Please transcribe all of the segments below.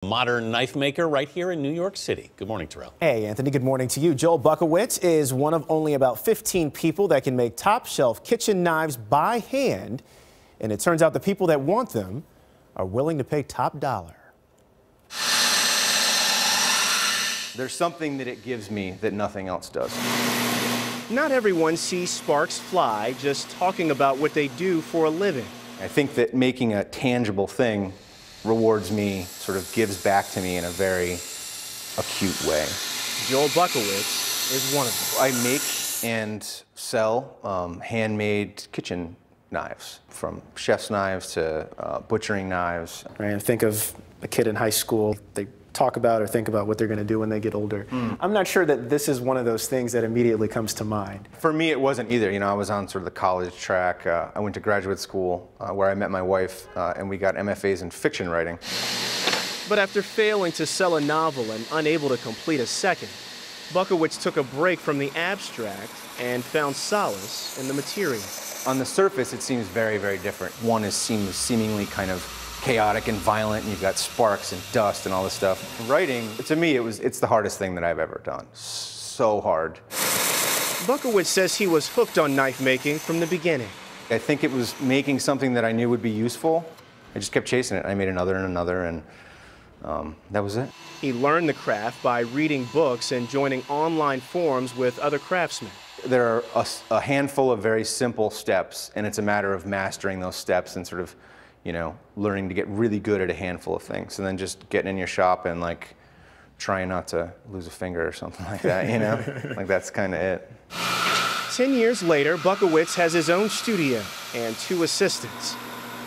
Modern knife maker right here in New York City. Good morning, Terrell. Hey, Anthony. Good morning to you. Joel Buckowitz is one of only about 15 people that can make top-shelf kitchen knives by hand. And it turns out the people that want them are willing to pay top dollar. There's something that it gives me that nothing else does. Not everyone sees sparks fly just talking about what they do for a living. I think that making a tangible thing rewards me, sort of gives back to me in a very acute way. Joel Buckowitz is one of them. I make and sell handmade kitchen knives, from chef's knives to butchering knives. Right, think of a kid in high school. They talk about or think about what they're going to do when they get older. I'm not sure that this is one of those things that immediately comes to mind. For me, it wasn't either. You know, I was on sort of the college track. I went to graduate school where I met my wife, and we got MFAs in fiction writing. But after failing to sell a novel and unable to complete a second, Buckowitz took a break from the abstract and found solace in the material. On the surface, it seems very, very different. One seems seemingly kind of chaotic and violent, and you've got sparks and dust and all this stuff. Writing, to me, it's the hardest thing that I've ever done. So hard. Buckowitz says he was hooked on knife making from the beginning. I think it was making something that I knew would be useful. I just kept chasing it. I made another and another, and that was it. He learned the craft by reading books and joining online forums with other craftsmen. There are a handful of very simple steps, and it's a matter of mastering those steps and sort of, you know, learning to get really good at a handful of things, and then just getting in your shop and like trying not to lose a finger or something like that, you know? Like that's kind of it. 10 years later, Buckowitz has his own studio and 2 assistants.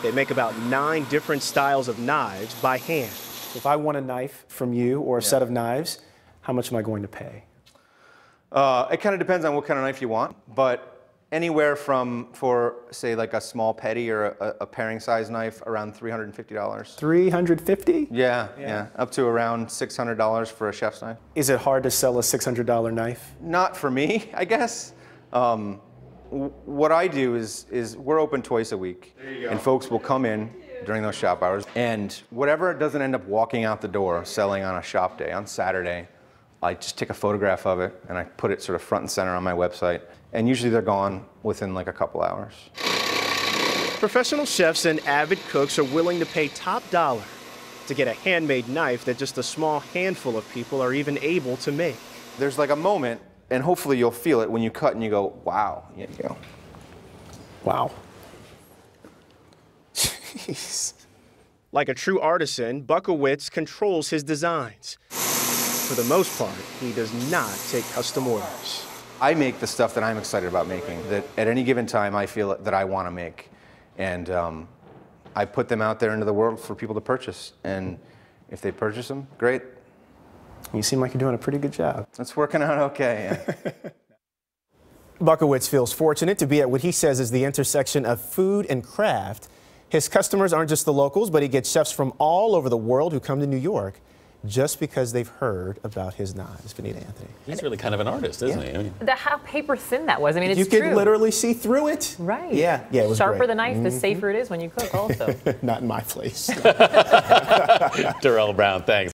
They make about 9 different styles of knives by hand. If I want a knife from you or a set of knives, how much am I going to pay? It kind of depends on what kind of knife you want, but anywhere from, for say like a small petty or a paring size knife, around $350. $350? Yeah, up to around $600 for a chef's knife. Is it hard to sell a $600 knife? Not for me, I guess. What I do is we're open twice a week, and folks will come in during those shop hours, and whatever doesn't end up walking out the door selling on a shop day, on Saturday, I just take a photograph of it and I put it sort of front and center on my website. And usually they're gone within like a couple hours. Professional chefs and avid cooks are willing to pay top dollar to get a handmade knife that just a small handful of people are even able to make. There's like a moment, and hopefully you'll feel it when you cut and you go, wow. You go, wow. Jeez. Like a true artisan, Buckowitz controls his designs. For the most part, he does not take custom orders. I make the stuff that I'm excited about making, that at any given time I feel that I want to make. And I put them out there into the world for people to purchase. And if they purchase them, great. You seem like you're doing a pretty good job. It's working out okay. Yeah. Buckowitz feels fortunate to be at what he says is the intersection of food and craft. His customers aren't just the locals, but he gets chefs from all over the world who come to New York just because they've heard about his knives. Vanita, Anthony. He's really kind of an artist, isn't he? I mean, How paper thin that was. I mean, it's you true. could literally see through it. Right. Yeah, it was Sharper great. the knife, the safer it is when you cook also. Not in my place. Terrell Brown, thanks.